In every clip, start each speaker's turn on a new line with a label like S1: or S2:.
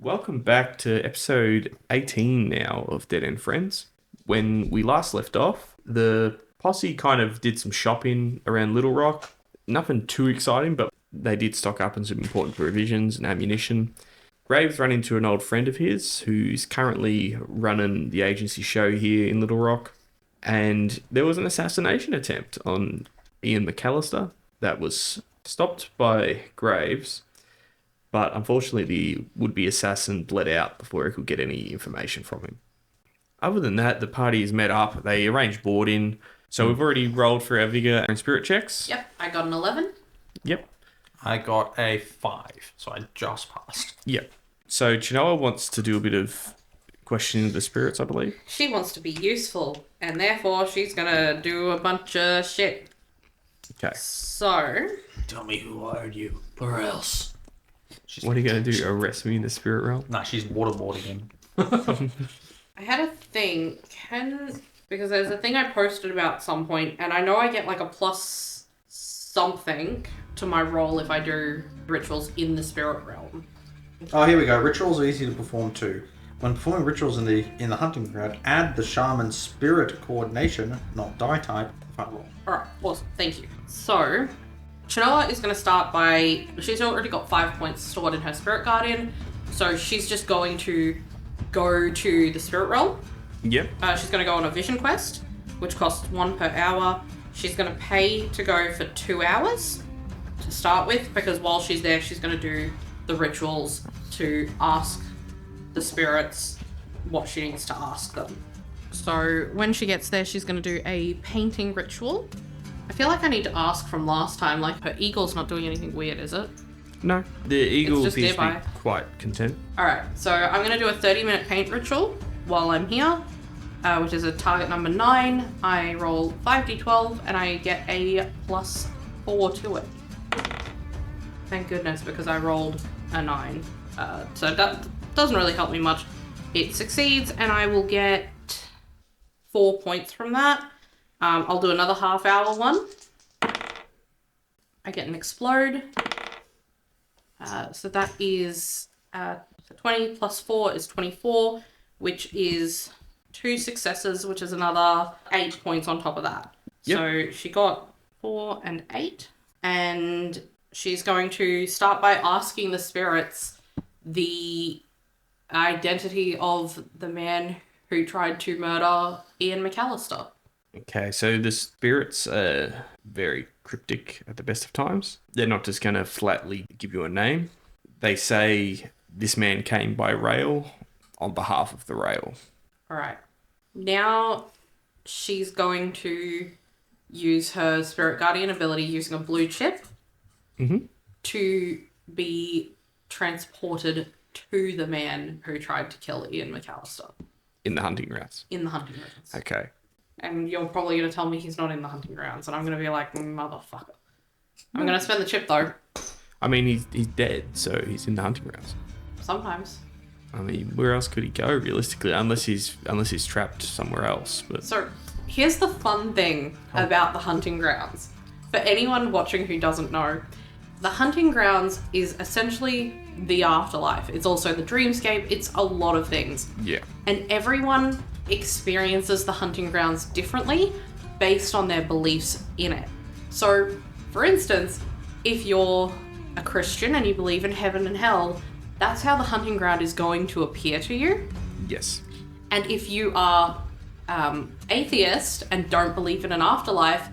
S1: Welcome back to episode 18 now of Dead End Friends. When we last left off, the posse kind of did some shopping around Little Rock. Nothing too exciting, but they did stock up on some important provisions and ammunition. Graves ran into an old friend of his who's currently running the agency show here in Little Rock. And there was an assassination attempt on Ian McCallister that was stopped by Graves. But unfortunately, the would-be assassin bled out before he could get any information from him. Other than that, the party is met up. They arranged boarding. So we've already rolled for our vigor and spirit checks.
S2: Yep, I got an 11.
S1: Yep.
S3: I got a 5, so I just passed.
S1: Yep. So Chenoa wants to do a bit of questioning of the spirits, I believe.
S2: She wants to be useful, and therefore she's gonna do a bunch of shit.
S1: Okay.
S2: So...
S3: Tell me who hired you, or else.
S1: What are you going to do? Arrest me in the spirit realm?
S3: Nah, she's waterboarding him.
S2: I had a thing, because there's a thing I posted about at some point, and I know I get like a plus something to my roll if I do rituals in the spirit realm.
S4: Oh, here we go. Rituals are easy to perform too. When performing rituals in the hunting ground, add the shaman's spirit coordination, not die type, front roll.
S2: Alright, awesome, thank you. So, Chenoa is going to start by... She's already got 5 points stored in her Spirit Guardian, so she's just going to go to the Spirit Realm.
S1: Yep.
S2: She's going to go on a Vision Quest, which costs 1 per hour. She's going to pay to go for 2 hours to start with, because while she's there, she's going to do the rituals to ask the spirits what she needs to ask them. So when she gets there, she's going to do a painting ritual. I feel like I need to ask from last time, like her eagle's not doing anything weird, is it?
S1: No. The eagle
S2: just
S1: appears to be
S2: nearby.
S1: quite content.
S2: Alright, so I'm going to do a 30-minute paint ritual while I'm here, which is a target number 9. I roll 5d12 and I get a +4 to it. Thank goodness, because I rolled a 9. So that doesn't really help me much. It succeeds and I will get 4 points from that. I'll do another half-hour one. I get an explode. So that is 20 plus 4 is 24, which is 2 successes, which is another 8 points on top of that.
S1: Yep.
S2: So she got 4 and 8. And she's going to start by asking the spirits the identity of the man who tried to murder Ian McCallister.
S1: Okay, so the spirits are very cryptic at the best of times. They're not just going to flatly give you a name. They say this man came by rail on behalf of the rail.
S2: All right. Now she's going to use her Spirit Guardian ability using a blue chip to be transported to the man who tried to kill Ian McCallister.
S1: In the hunting grounds.
S2: In the hunting grounds.
S1: Okay.
S2: And you're probably going to tell me he's not in the hunting grounds, and I'm going to be like, motherfucker. I'm going to spend the chip, though.
S1: I mean, he's dead, so he's in the hunting grounds.
S2: Sometimes.
S1: I mean, where else could he go, realistically, unless he's trapped somewhere else? But
S2: So, here's the fun thing about the hunting grounds. For anyone watching who doesn't know, the hunting grounds is essentially the afterlife. It's also the dreamscape. It's a lot of things.
S1: yeah.
S2: And everyone experiences the hunting grounds differently based on their beliefs in it. So, for instance, if you're a Christian and you believe in heaven and hell, that's how the hunting ground is going to appear to you.
S1: Yes.
S2: And if you are atheist and don't believe in an afterlife,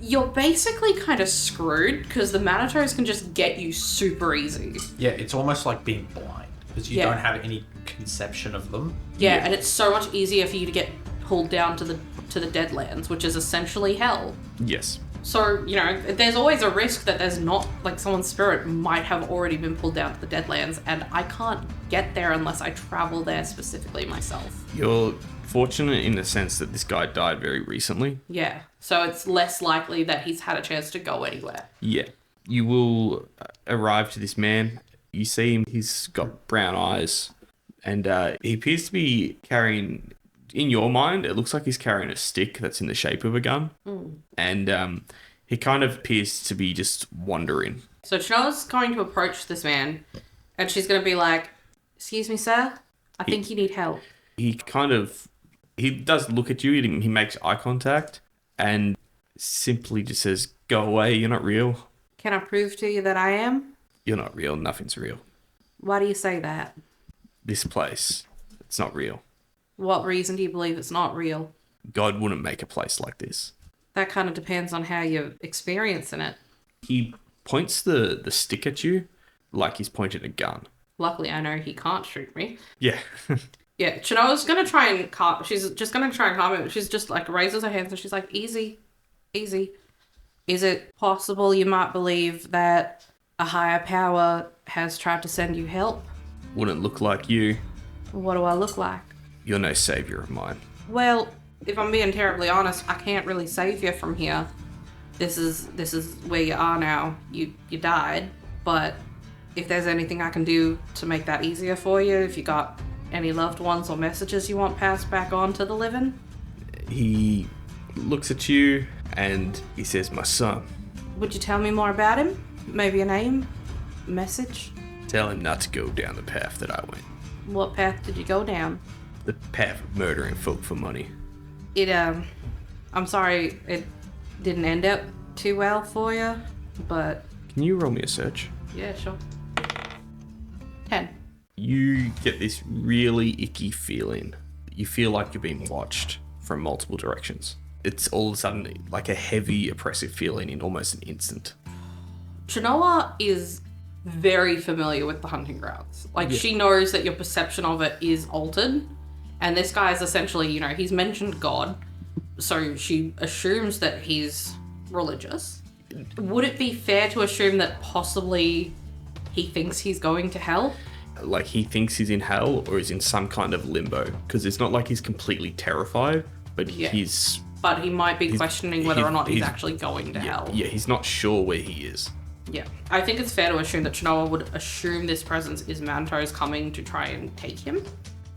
S2: you're basically kind of screwed because the Manitos can just get you super easy.
S3: Yeah, it's almost like being blind, because you don't have any conception of them.
S2: Yeah, and it's so much easier for you to get pulled down to the Deadlands, which is essentially hell.
S1: Yes.
S2: So, you know, there's always a risk that there's not, like, someone's spirit might have already been pulled down to the Deadlands, and I can't get there unless I travel there specifically myself.
S1: You're fortunate in the sense that this guy died very recently.
S2: Yeah, so it's less likely that he's had a chance to go anywhere.
S1: Yeah. You will arrive to this man. You see him, he's got brown eyes, and he appears to be carrying... In your mind, it looks like he's carrying a stick that's in the shape of a gun. And he kind of appears to be just wandering.
S2: So Chenoa's going to approach this man, and she's going to be like, Excuse me, sir? I think you need help.
S1: He does look at you, he makes eye contact, and simply just says, "Go away, you're not real.
S2: Can I prove to you that I am?
S1: You're not real, nothing's real.
S2: Why do you say that?
S1: This place, it's not real.
S2: What reason do you believe it's not real?
S1: God wouldn't make a place like this."
S2: That kind of depends on how you're experiencing it.
S1: He points the stick at you like he's pointing a gun.
S2: Luckily, I know he can't shoot me.
S1: Yeah.
S2: Yeah, Chenoa's gonna try and calm. She's just gonna try and calm him. She's just like raises her hands and she's like, "Easy, easy. Is it possible you might believe that a higher power has tried to send you help?
S1: Wouldn't look like you.
S2: What do I look like?"
S1: You're no savior of mine.
S2: Well, if I'm being terribly honest, I can't really save you from here. This is where you are now. You died, but if there's anything I can do to make that easier for you, if you got any loved ones or messages you want passed back on to the living.
S1: He looks at you and he says, "My son."
S2: Would you tell me more about him? Maybe a name? Message?
S1: Tell him not to go down the path that I went.
S2: What path did you go down?
S1: The path of murdering folk for money.
S2: I'm sorry it didn't end up too well for you, but
S1: Can you roll me a search?
S2: yeah, sure. 10.
S1: You get this really icky feeling. You feel like you're being watched from multiple directions. It's all of a sudden like a heavy, oppressive feeling in almost an instant.
S2: Chenoa is very familiar with the hunting grounds. Like, she knows that your perception of it is altered. And this guy is essentially, he's mentioned God. So she assumes that he's religious. Would it be fair to assume that possibly he thinks he's going to hell?
S1: Like he thinks he's in hell or is in some kind of limbo. Because it's not like he's completely terrified, but he's...
S2: But he might be questioning whether or not he's actually going to hell.
S1: Yeah, he's not sure where he is.
S2: Yeah. I think it's fair to assume that Chenoa would assume this presence is Manto's coming to try and take him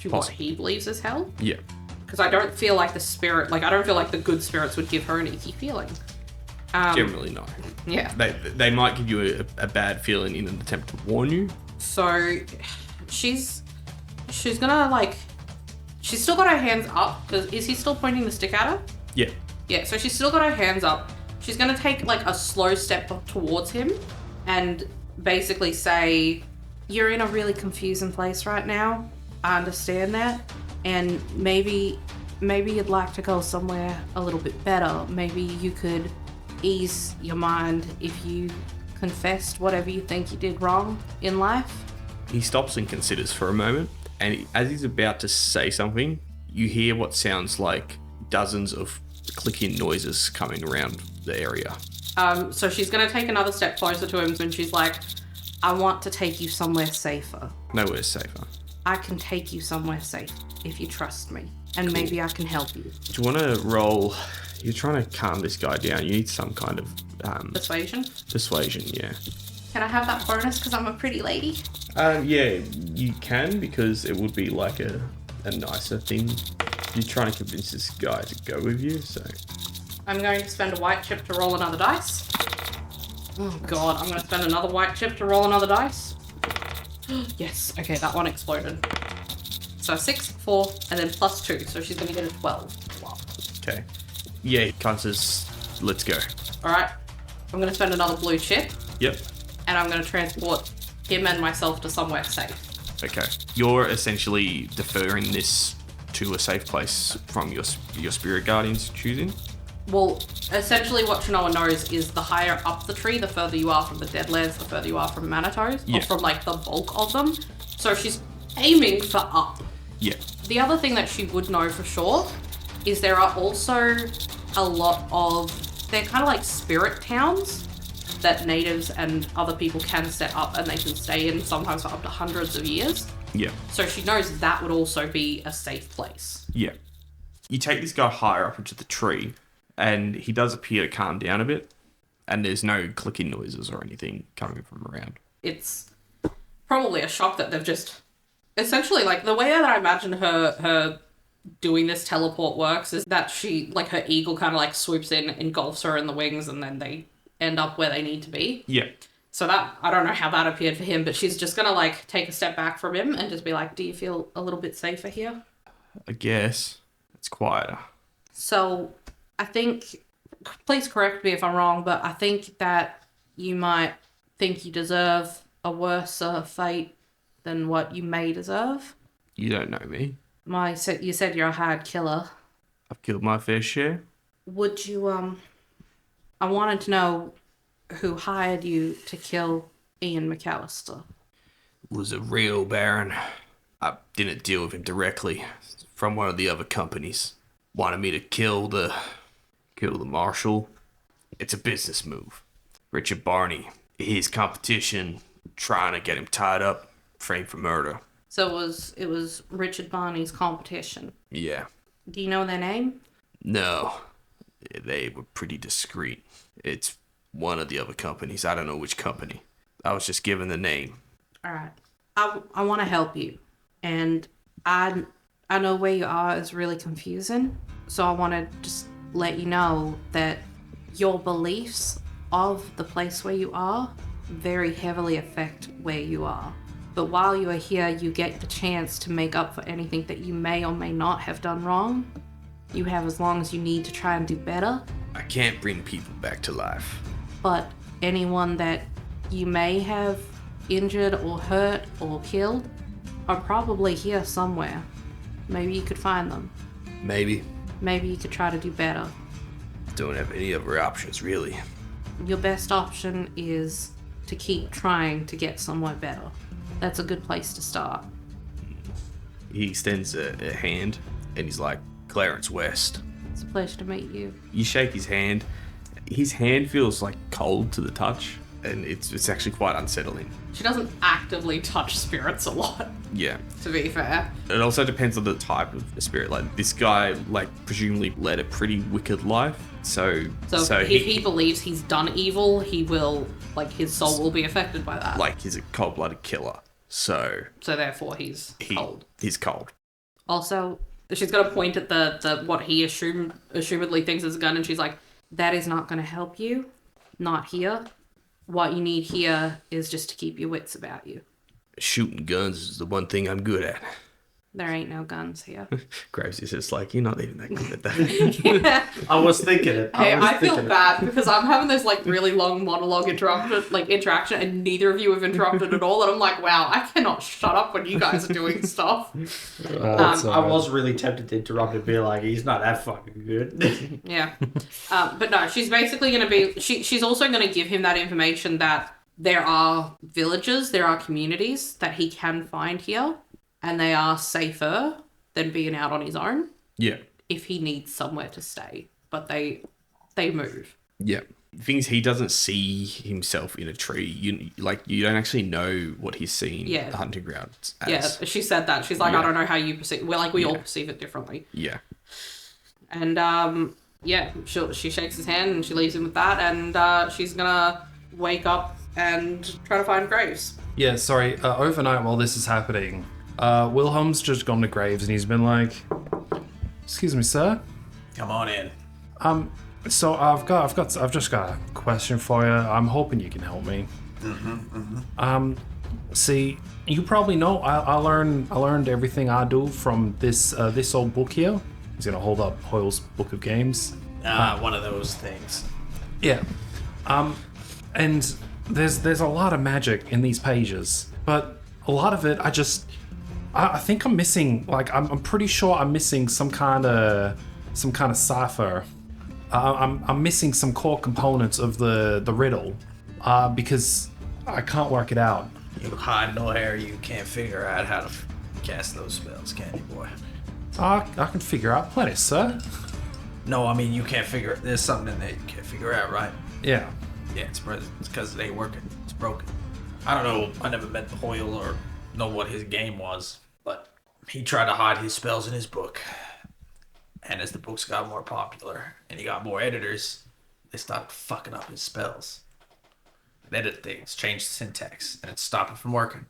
S2: to what he believes is hell.
S1: Yeah.
S2: Because I don't feel like I don't feel like the good spirits would give her an icky feeling.
S1: Generally not.
S2: Yeah.
S1: They might give you a bad feeling in an attempt to warn you.
S2: So she's gonna she's still got her hands up, because is he still pointing the stick at her?
S1: Yeah.
S2: Yeah, so she's still got her hands up. She's gonna take a slow step towards him and basically say, "You're in a really confusing place right now. I understand that. And maybe you'd like to go somewhere a little bit better. Maybe you could ease your mind if you confessed whatever you think you did wrong in life."
S1: He stops and considers for a moment, and as he's about to say something, you hear what sounds like dozens of clicking noises coming around the area.
S2: So she's going to take another step closer to him, and she's like, "I want to take you somewhere safer.
S1: Nowhere safer.
S2: I can take you somewhere safe if you trust me, and maybe I can help you."
S1: Do you want to roll? You're trying to calm this guy down. You need some kind of
S2: Persuasion?
S1: persuasion, yeah.
S2: Can I have that bonus because I'm a pretty lady?
S1: Yeah, you can, because it would be like a nicer thing. You're trying to convince this guy to go with you, so...
S2: I'm going to spend a white chip to roll another dice. Oh god, I'm going to spend another white chip to roll another dice. Yes, okay, that one exploded. So 6, 4, and then plus 2, so she's going to get a 12. Wow.
S1: Okay. Yeah, he kind of says, "Let's go."
S2: Alright, I'm going to spend another blue chip,
S1: Yep.
S2: and I'm going to transport him and myself to somewhere safe.
S1: Okay. You're essentially deferring this to a safe place from your spirit guardian's choosing?
S2: Well, essentially what Chenoa knows is the higher up the tree, the further you are from the Deadlands, the further you are from Manitos, or from the bulk of them. So she's aiming for up.
S1: Yeah.
S2: The other thing that she would know for sure is there are also a lot of, they're kind of like spirit towns that natives and other people can set up and they can stay in sometimes for up to hundreds of years.
S1: Yeah.
S2: So she knows that would also be a safe place.
S1: Yeah. You take this guy higher up into the tree, and he does appear to calm down a bit, and there's no clicking noises or anything coming from around.
S2: It's probably a shock that they've just... Essentially, the way that I imagine her doing this teleport works is that she, her eagle kind of swoops in, engulfs her in the wings, and then they end up where they need to be.
S1: Yeah.
S2: So that, I don't know how that appeared for him, but she's just gonna like take a step back from him and just be like, do you feel a little bit safer here?
S1: I guess. It's quieter.
S2: So I think, please correct me if I'm wrong, but I think that you might think you deserve a worse fate than what you may deserve.
S1: You don't know me.
S2: You said you're a hired killer.
S1: I've killed my fair share.
S2: Would you, I wanted to know who hired you to kill Ian McCallister.
S1: It was a real baron. I didn't deal with him directly. From one of the other companies. Wanted me to kill the marshal. It's a business move. Richard Barney, his competition, trying to get him tied up, framed for murder.
S2: So it was Richard Barney's competition.
S1: Yeah.
S2: Do you know their name?
S1: No. They were pretty discreet. It's one of the other companies. I don't know which company. I was just given the name.
S2: All right. I want to help you. And I know where you are is really confusing. So I want to just let you know that your beliefs of the place where you are very heavily affect where you are. But while you are here, you get the chance to make up for anything that you may or may not have done wrong. You have as long as you need to try and do better.
S1: I can't bring people back to life.
S2: But anyone that you may have injured or hurt or killed are probably here somewhere. Maybe you could find them.
S1: Maybe.
S2: Maybe you could try to do better.
S1: Don't have any other options, really.
S2: Your best option is to keep trying to get somewhere better. That's a good place to start.
S1: He extends a hand, and he's like, Clarence West.
S2: It's a pleasure to meet you.
S1: You shake his hand. His hand feels like cold to the touch, and it's actually quite unsettling.
S2: She doesn't actively touch spirits a lot,
S1: Yeah.
S2: to be fair.
S1: It also depends on the type of spirit. Like, this guy, presumably led a pretty wicked life. So
S2: if he believes he's done evil, he will, his soul will be affected by that.
S1: he's a cold-blooded killer. So
S2: therefore he's cold.
S1: He's cold.
S2: Also, she's going to point at the what he assumedly thinks is a gun, and she's like, that is not going to help you. Not here. What you need here is just to keep your wits about you.
S1: Shooting guns is the one thing I'm good at.
S2: There ain't no guns here.
S1: Graves is just like, you're not even that good at that.
S2: Yeah.
S4: I was thinking it.
S2: Hey, I feel bad because I'm having this really long monologue interaction, and neither of you have interrupted at all. And I'm like, wow, I cannot shut up when you guys are doing stuff.
S4: I was really tempted to interrupt and be like, he's not that fucking good.
S2: Yeah. But no, she's basically going to be... She's also going to give him that information that there are villages, there are communities that he can find here, and they are safer than being out on his own.
S1: Yeah.
S2: If he needs somewhere to stay. But they move.
S1: Yeah. The thing is, he doesn't see himself in a tree. You don't actually know what he's seen the hunting grounds as.
S2: Yeah, she said that. She's like, I don't know how you perceive... we all perceive it differently.
S1: Yeah.
S2: And, she shakes his hand and she leaves him with that, and she's gonna wake up and try to find Graves.
S5: Yeah, sorry. Overnight while this is happening, Wilhelm's just gone to Graves and he's been like, "Excuse me, sir.
S3: Come on in.
S5: So I've just got a question for you. I'm hoping you can help me. See, you probably know I learned everything I do from this old book here. He's gonna hold up Hoyle's Book of Games.
S3: One of those things.
S5: Yeah. And there's a lot of magic in these pages, but a lot of it I think I'm missing. I'm pretty sure I'm missing some kind of cipher. I'm missing some core components of the riddle, because I can't work it out.
S3: You hide no hair, you can't figure out how to cast those spells, can you, boy?
S5: I can figure out plenty, sir.
S3: No, I mean, you can't figure... There's something in there you can't figure out, right?
S5: Yeah.
S3: Yeah, it's because it ain't working. It's broken. I don't know. I never met Hoyle or know what his game was, but he tried to hide his spells in his book. And as the books got more popular and he got more editors, they started fucking up his spells. They edited things, changed the syntax, and it stopped it from working.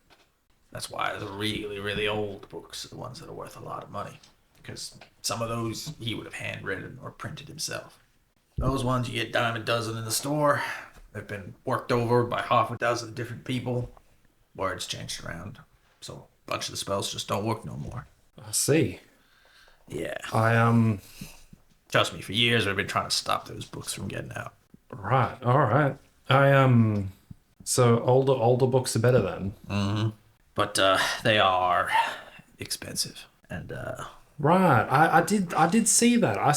S3: That's why the really, really old books are the ones that are worth a lot of money. Because some of those he would have handwritten or printed himself. Those ones you get dime a dozen in the store, They've been worked over by half a dozen different people. Words changed around. So a bunch of the spells just don't work no more.
S5: I see.
S3: Yeah.
S5: I
S3: Trust me, for years we've been trying to stop those books from getting out.
S5: Right. All right. So older books are better then.
S3: But they are expensive. And
S5: Right. I did see that. I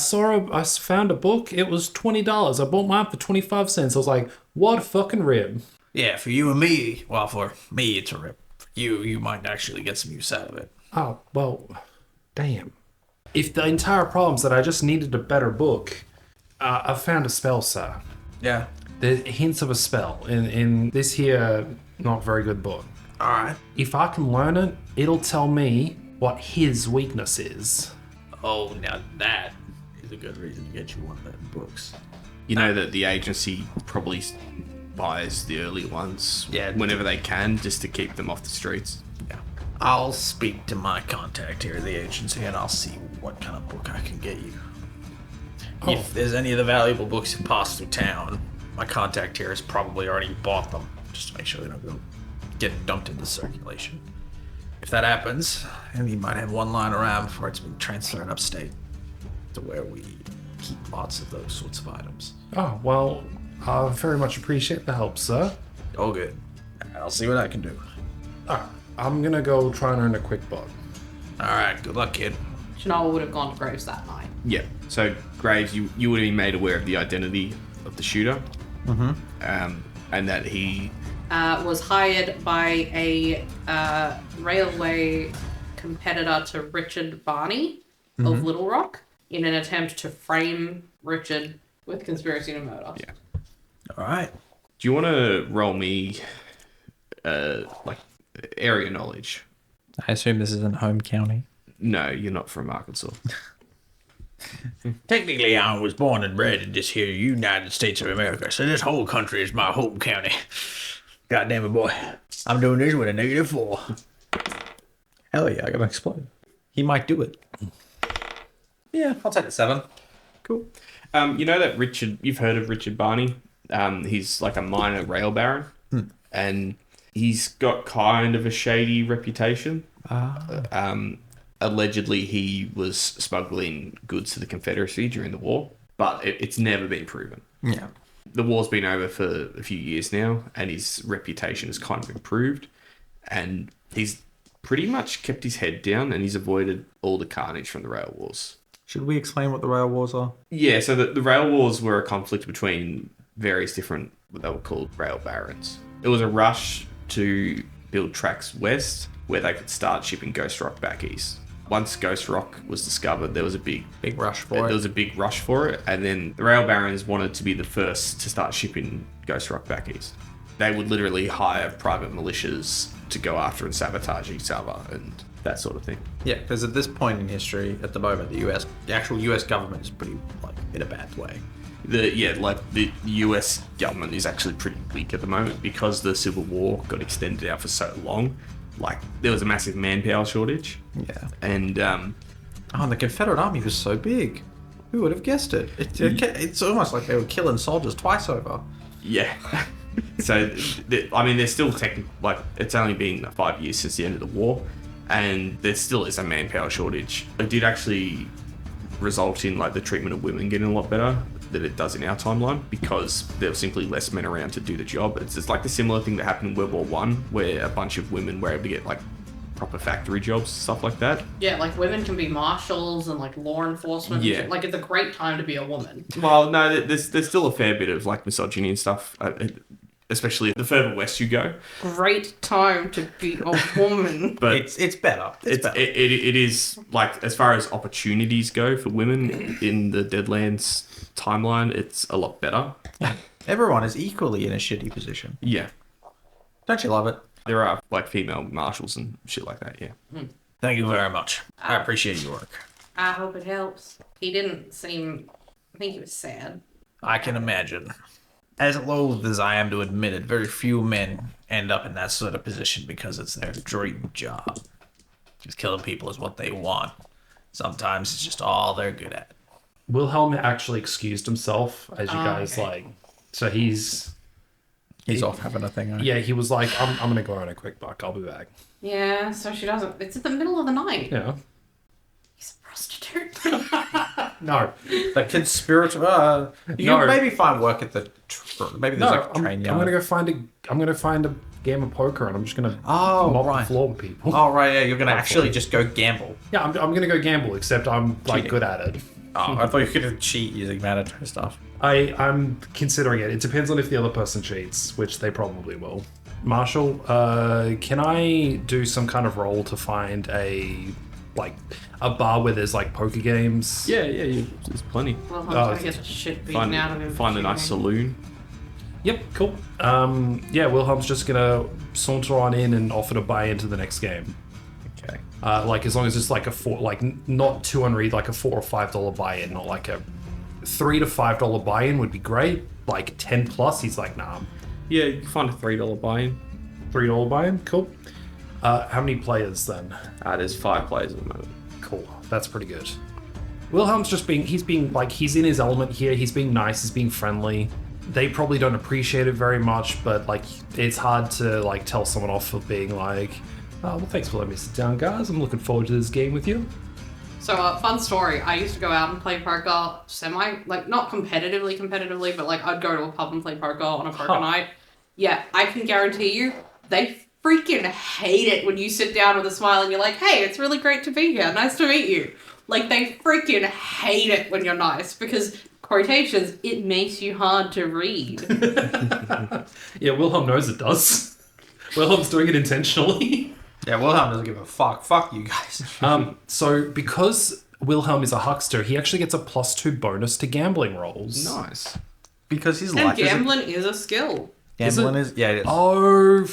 S5: found a book. It was $20. I bought mine for 25 cents. I was like, what a fucking rib.
S3: yeah, for you and me, well, for me it's a rip. For you might actually get some use out of it.
S5: Oh, well, damn. If the entire problem's that I just needed a better book, I found a spell, sir.
S3: Yeah.
S5: There's hints of a spell in this here not very good book.
S3: Alright.
S5: If I can learn it, it'll tell me what his weakness is.
S3: Oh, now that is a good reason to get you one of them books.
S1: You know that the agency probably buys the early ones whenever they can, just to keep them off the streets.
S3: Yeah. I'll speak to my contact here at the agency and I'll see what kind of book I can get you.
S5: Oh.
S3: If there's any of the valuable books that pass through town, my contact here has probably already bought them, just to make sure they don't go get dumped into circulation. If that happens, and you might have one lying around before it's been transferred upstate to where we keep lots of those sorts of items.
S5: Oh, well, I very much appreciate the help, sir.
S3: All good. I'll see what I can do.
S5: I'm gonna go try and earn a quick buck.
S3: Alright, good luck, kid.
S2: Chenoa would have gone to Graves that night.
S1: Yeah. So Graves, you would have been made aware of the identity of the shooter, and that he
S2: Was hired by a railway competitor to Richard Barney of Little Rock in an attempt to frame Richard with conspiracy to murder.
S1: Yeah.
S3: Alright.
S1: Do you want to roll me, like, area knowledge?
S6: I assume this isn't home county.
S1: No, you're not from Arkansas.
S3: Technically, I was born and bred in this here United States of America, so this whole country is my home county. God damn it, boy. I'm doing this with a -4.
S6: Hell yeah, I got an explode. He might do it.
S3: Yeah, I'll take a 7.
S1: Cool. You know that Richard, you've heard of Richard Barney? He's like a minor rail baron, and he's got kind of a shady reputation. Allegedly, he was smuggling goods to the Confederacy during the war, but it's never been proven.
S3: Yeah.
S1: The war's been over for a few years now, and his reputation has kind of improved, and he's pretty much kept his head down, and he's avoided all the carnage from the rail wars.
S6: Should we explain what the rail wars are?
S1: Yeah, so the rail wars were a conflict between various different, what they were called, rail barons. It was a rush to build tracks west where they could start shipping Ghost Rock back east. Once Ghost Rock was discovered, there was a big
S6: rush for
S1: There
S6: it.
S1: was a big rush for it, and then the rail barons wanted to be the first to start shipping Ghost Rock back east. They would literally hire private militias to go after and sabotage each other and that sort of thing.
S6: Yeah, because at this point in history, at the moment, the actual US government is pretty, in a bad way.
S1: The US government is actually pretty weak at the moment because the Civil War got extended out for so long. Like, there was a massive manpower shortage.
S6: Yeah.
S1: And
S6: Oh, the Confederate Army was so big. Who would have guessed it? It's almost like they were killing soldiers twice over.
S1: yeah. So, there's still it's only been 5 years since the end of the war, and there still is a manpower shortage. It did actually result in, the treatment of women getting a lot better than it does in our timeline, because there were simply less men around to do the job. It's just like the similar thing that happened in World War One, where a bunch of women were able to get, proper factory jobs, stuff like that.
S2: Yeah, women can be marshals and law enforcement. and
S1: Yeah.
S2: shit. It's a great time to be a woman.
S1: Well, no, there's still a fair bit of, misogyny and stuff, especially the further west you go.
S2: Great time to be a woman.
S1: But
S3: It's better. It's better.
S1: It is, as far as opportunities go for women in the Deadlands timeline, it's a lot better.
S6: Everyone is equally in a shitty position.
S1: Yeah.
S6: Don't you love it?
S1: There are, female marshals and shit like that, yeah.
S3: Thank you very much. I appreciate your work.
S2: I hope it helps. He didn't seem... I think he was sad.
S3: I can imagine. As loath as I am to admit it, very few men end up in that sort of position because it's their dream job. Just killing people is what they want. Sometimes it's just all they're good at.
S5: Wilhelm actually excused himself, as you guys
S2: okay.
S5: So he's
S6: He's off having a thing.
S5: Yeah, he was like, I'm going to go on a quick buck. I'll be back.
S2: Yeah, so she doesn't. It's in the middle of the night.
S5: Yeah.
S2: He's a prostitute.
S5: No.
S6: The kid's spirit. You
S5: No.
S6: maybe find work at the. Maybe there's
S5: No,
S6: like a train
S5: I'm
S6: yard.
S5: going to go find a game of poker and I'm just going to
S6: Oh,
S5: mop
S6: right.
S5: the floor with people.
S6: Oh right, yeah. You're gonna actually
S5: Hopefully.
S6: just go gamble.
S5: Yeah, I'm going to go gamble, except I'm like
S6: Cheating.
S5: good at it.
S6: Oh, I thought you could cheat using mandatory stuff.
S5: I'm considering it. It depends on if the other person cheats, which they probably will. Marshall, can I do some kind of roll to find a bar where there's like poker games?
S1: Yeah, there's plenty.
S2: Well, I'm trying to get the shit beaten out of him.
S1: Find a nice saloon.
S5: Yep, cool. Yeah, Wilhelm's just gonna saunter on in and offer to buy into the next game.
S6: Okay.
S5: Like as long as it's like not too unread, like a $4 or $5 buy-in, not like a $3 to $5 buy-in would be great. Like 10 plus, he's like, nah.
S1: Yeah, you can find a $3 buy-in.
S5: $3 buy-in, cool. How many players then?
S1: There's 5 players at the moment.
S5: Cool, that's pretty good. Wilhelm's just he's in his element here. He's being nice, he's being friendly. They probably don't appreciate it very much, but like it's hard to like tell someone off for being like, oh, well, thanks for letting me sit down, guys. I'm looking forward to this game with you.
S2: So, fun story. I used to go out and play poker not competitively, but like I'd go to a pub and play poker on a poker night. Yeah, I can guarantee you, they freaking hate it when you sit down with a smile and you're like, hey, it's really great to be here. Nice to meet you. Like, they freaking hate it when you're nice because, quotations, it makes you hard to read.
S5: Yeah, Wilhelm knows it does. Wilhelm's doing it intentionally.
S6: Yeah, Wilhelm doesn't give a fuck. Fuck you guys.
S5: So because Wilhelm is a huckster, he actually gets a +2 bonus to gambling rolls.
S1: Nice.
S6: Because his
S2: And
S6: life
S2: gambling is a skill.
S6: Gambling is yeah, it is.
S5: Oh,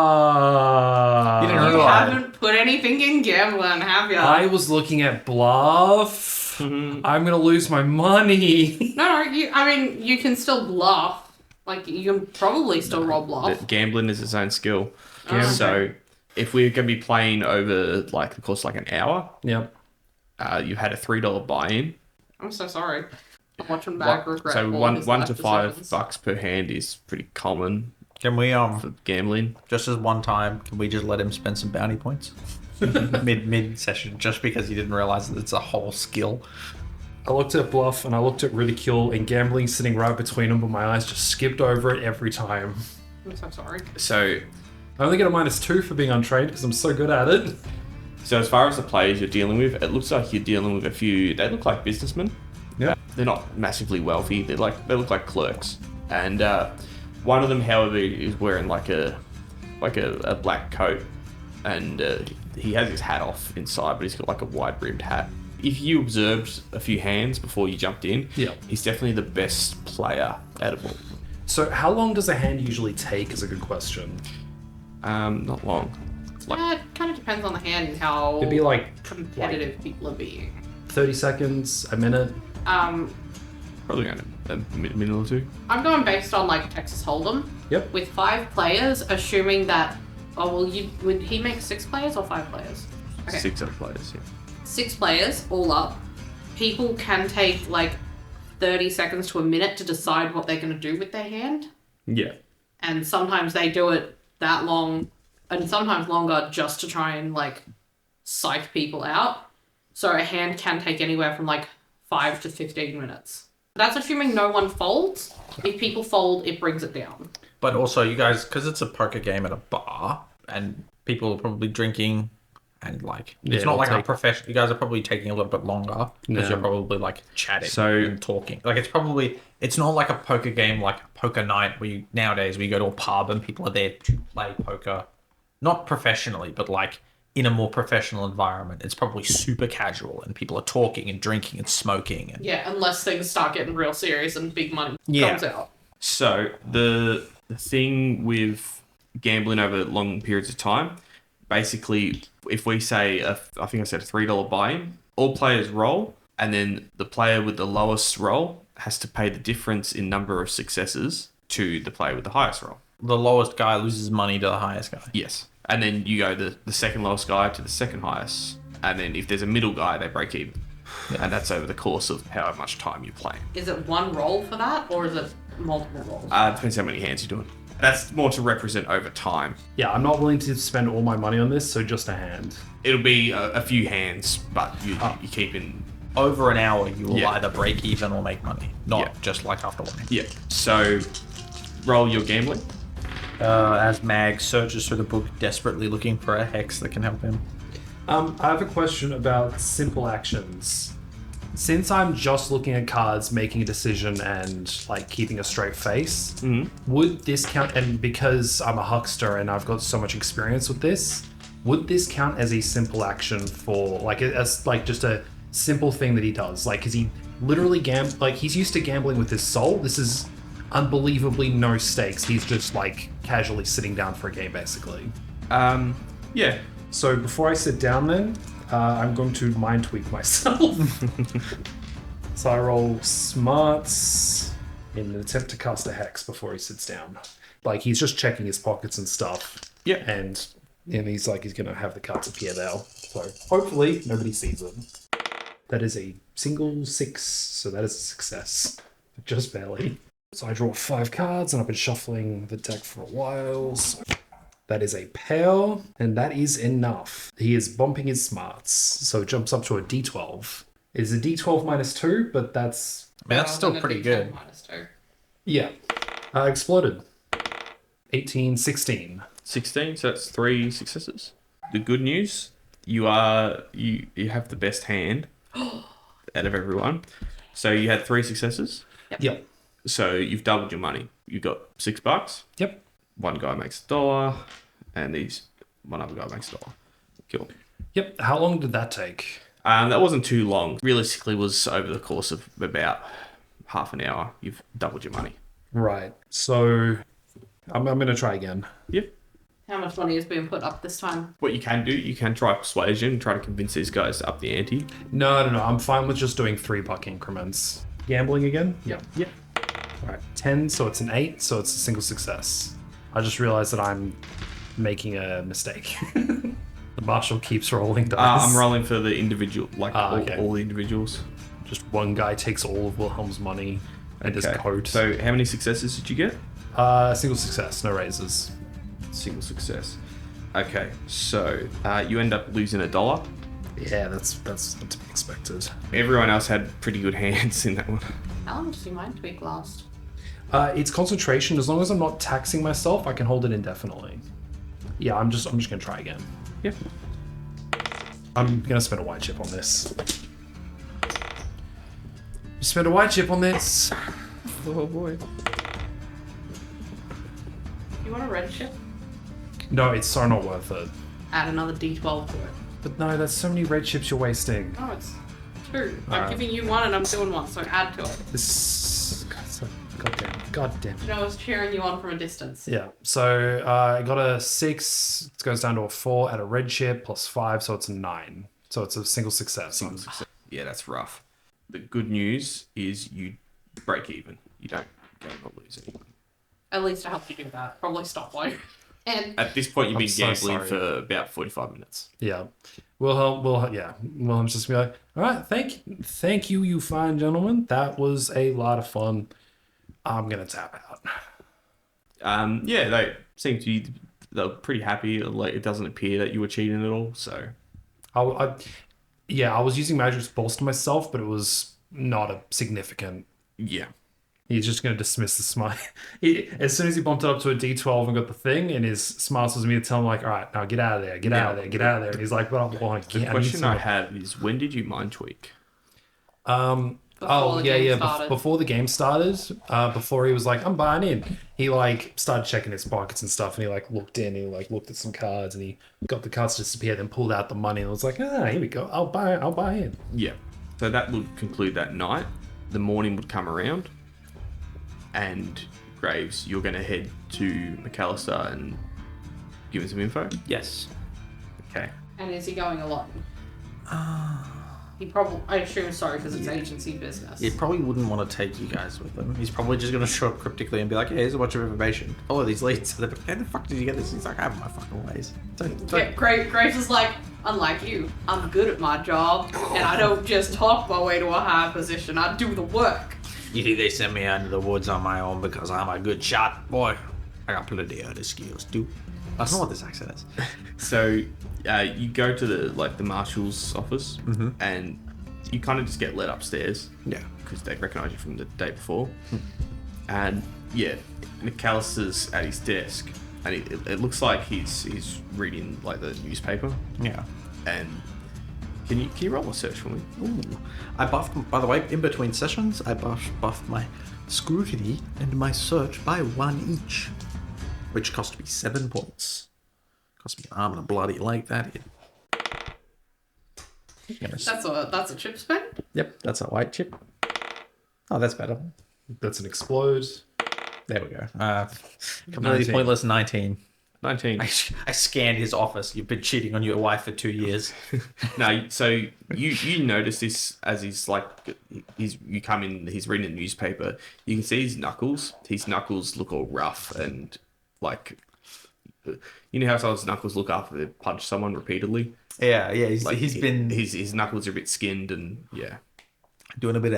S5: fuck.
S6: You didn't
S2: You
S6: realize.
S2: haven't put anything in gambling, have you?
S5: I was looking at bluff. I'm going to lose my money.
S2: No, you can still bluff. Like, you can probably still roll bluff.
S1: But gambling is its own skill.
S2: Oh, okay.
S1: So if we're going to be playing over like the course of like an hour,
S5: Yep.
S1: you had a $3 buy-in.
S2: I'm so sorry. I'm watching back regret.
S1: So
S2: all
S1: one
S2: his
S1: to
S2: life decisions.
S1: $5 per hand is pretty common
S6: Can we
S1: for gambling.
S6: just as one time, can we just let him spend some bounty points? mid session, just because he didn't realize that it's a whole skill.
S5: I looked at bluff and I looked at ridicule and gambling sitting right between them, but my eyes just skipped over it every time.
S2: I'm so sorry.
S1: So
S5: I only get a -2 for being untrained because I'm so good at it.
S1: as far as the players you're dealing with, it looks like you're dealing with a few. They look like businessmen.
S5: Yeah.
S1: They're not massively wealthy. They look like clerks. And one of them, however, is wearing like a black coat, and he has his hat off inside, but he's got like a wide brimmed hat. If you observed a few hands before you jumped in,
S5: Yeah.
S1: he's definitely the best player out of all.
S5: So how long does a hand usually take is a good question.
S1: Not long.
S2: It kind of depends on the hand and how
S5: It'd be like
S2: competitive people are being.
S5: 30 seconds, a minute.
S1: Probably around a minute or two.
S2: I'm going based on like Texas Hold'em.
S5: Yep.
S2: With 5 players, assuming that. Oh well, would he make 6 players or 5 players? Okay.
S1: 6 other players, yeah.
S2: 6 players, all up. People can take like 30 seconds to a minute to decide what they're going to do with their hand.
S1: Yeah.
S2: And sometimes they do it that long, and sometimes longer, just to try and like psych people out. So a hand can take anywhere from like 5 to 15 minutes. That's assuming no one folds. If people fold, it brings it down.
S6: But also, you guys, because it's a poker game at a bar, and people are probably drinking, and like
S5: Yeah,
S6: it's not
S5: it'll
S6: like a
S5: take-
S6: professional. You guys are probably taking a little bit longer because
S5: No.
S6: you're probably like chatting
S1: So-
S6: and talking. Like it's not like a poker game, like a poker night where nowadays we go to a pub and people are there to play poker, not professionally, but like in a more professional environment. It's probably super casual, and people are talking and drinking and smoking. And
S2: Yeah, unless things start getting real serious and big money
S6: Yeah.
S2: comes out.
S1: So the thing with gambling over long periods of time, basically, if we say I think I said a $3 buy-in, all players roll, and then the player with the lowest roll has to pay the difference in number of successes to the player with the highest roll.
S6: the lowest guy loses money to the highest guy.
S1: Yes, and then you go the second lowest guy to the second highest, and then if there's a middle guy, they break even. And that's over the course of how much time you play.
S2: Is it one roll for that, or is it multiple rolls?
S1: Depends how many hands you're doing. That's more to represent over time.
S5: Yeah, I'm not willing to spend all my money on this, so just a hand.
S1: It'll be a few hands, but you keep in.
S6: Over an hour, you will
S1: Yeah.
S6: either break even or make money. Not
S1: Yeah.
S6: just like after one.
S1: Yeah. So, roll your gambling.
S6: As Mag searches through the book, desperately looking for a hex that can help him.
S5: I have a question about simple actions. Since I'm just looking at cards, making a decision, and like keeping a straight face, would this count? And because I'm a huckster and I've got so much experience with this, would this count as a simple action for like as like just a simple thing that he does? Like, is he literally he's used to gambling with his soul? This is unbelievably no stakes. He's just like casually sitting down for a game, basically.
S1: Yeah.
S5: So before I sit down, then I'm going to mind tweak myself. So I roll smarts in an attempt to cast a hex before he sits down. Like he's just checking his pockets and stuff.
S1: Yeah.
S5: And he's gonna have the cards appear now. So hopefully nobody sees them. That is a single 6, so that is a success. Just barely. So I draw 5 cards, and I've been shuffling the deck for a while. So that is a pair, and that is enough. He is bumping his smarts, so it jumps up to a D12. It is a D12 minus 2, but that's...
S6: I mean, that's still pretty good.
S2: -2.
S5: Yeah. Exploded. 18, 16.
S1: 16, so that's 3 successes. The good news, you have the best hand out of everyone. So you had 3 successes.
S5: Yep.
S1: So you've doubled your money. You got $6.
S5: Yep.
S1: One guy makes $1, and one other guy makes $1. Cool.
S5: Yep. How long did that take?
S1: That wasn't too long. Realistically, it was over the course of about half an hour. You've doubled your money.
S5: Right. So I'm going to try again.
S1: Yep.
S2: How much money is being put up this time?
S1: What you can do, you can try persuasion and try to convince these guys to up the ante.
S5: No. I'm fine with just doing $3 increments. Gambling again? Yep.
S1: Yep.
S5: All right. 10, so it's an 8, so it's a single success. I just realized that I'm making a mistake. The marshal keeps rolling dice.
S1: I'm rolling for the individual,
S5: okay.
S1: all the individuals.
S5: Just one guy takes all of Wilhelm's money and his coat.
S1: So how many successes did you get?
S5: Single success, no raises.
S1: Single success. Okay, so you end up losing $1.
S5: Yeah, that's to be expected.
S1: Everyone else had pretty good hands in that one.
S2: How long does your mind tweak last?
S5: It's concentration. As long as I'm not taxing myself, I can hold it indefinitely. Yeah, I'm just gonna try again.
S1: Yeah.
S5: I'm gonna spend a white chip on this. Spend a white chip on this.
S1: Oh boy.
S2: You want a red chip?
S5: No, it's so not worth it.
S2: Add another D12 to it.
S5: But no, that's so many red chips you're wasting.
S2: No, it's 2. I'm giving you 1 and I'm doing 1, so add to it.
S5: This. Goddamn.
S2: You know, I was cheering you on from a distance.
S5: Yeah. So I got a 6. It goes down to a 4 at a red chip plus 5, so it's a 9. So it's a single success.
S1: Yeah, that's rough. The good news is you break even. You don't gain or lose anyone.
S2: At least I helped you do that. Probably stop though. And
S1: At this point, you've been
S5: so
S1: gambling
S5: sorry.
S1: for about 45 minutes.
S5: Yeah. Wilhelm's just be like, all right, thank you, you fine gentlemen. That was a lot of fun. I'm gonna tap out.
S1: Yeah, they seem to be they're pretty happy. Like it doesn't appear that you were cheating at all. So
S5: I was using magic to bolster myself, but it was not a significant.
S1: yeah,
S5: He's just going to dismiss the smart. As soon as he bumped it up to a D12 and got the thing, and his smarts was me to tell him like, all right, now get out of there, get out of there. And he's like, but I want to
S1: the
S5: get.
S1: question I have is, when did you mind tweak?
S2: before the game started.
S5: Before the game started, before he was like, I'm buying in. He like started checking his pockets and stuff, and he like looked in, he like looked at some cards, and he got the cards to disappear, then pulled out the money and was like, here we go, I'll buy in.
S1: Yeah. So that would conclude that night. The morning would come around, and Graves, you're going to head to McCallister and give him some info.
S6: Yes.
S1: Okay.
S2: And is he going alone? He probably, I assume so, because it's agency business.
S6: He probably wouldn't want to take you guys with him. He's probably just going to show up cryptically and be like, hey, here's a bunch of information. Follow these leads. So how the fuck did you get this? He's like, I have my fucking ways.
S2: Yeah, Graves is like, unlike you, I'm good at my job, and I don't just talk my way to a high position. I do the work.
S3: You think they sent me out into the woods on my own because I'm a good shot? Boy, I got plenty of other skills too. I don't know what this accent is.
S1: So you go to the marshal's office, and you kind of just get led upstairs.
S3: Yeah.
S1: Because they recognise you from the day before. And yeah, McCallister's at his desk, and it looks like he's reading like the newspaper.
S3: Yeah.
S1: And can you roll a search for me?
S4: Ooh. I buffed, by the way, in between sessions, I buffed my scrutiny and my search by 1 each, which cost me 7 points. Cost me an arm and a bloody leg, that hit.
S2: That's a chip spend.
S4: Yep, that's a white chip. Oh, that's better.
S5: That's an explode.
S4: There we go.
S3: Completely
S5: 19.
S3: pointless 19.
S1: 19.
S3: I scanned his office. You've been cheating on your wife for 2 years.
S1: No, so you notice this as you come in, he's reading the newspaper. You can see his knuckles. His knuckles look all rough and like, you know how someone's knuckles look after they punch someone repeatedly?
S3: Yeah. He's been
S1: his knuckles are a bit skinned and yeah.
S3: doing a bit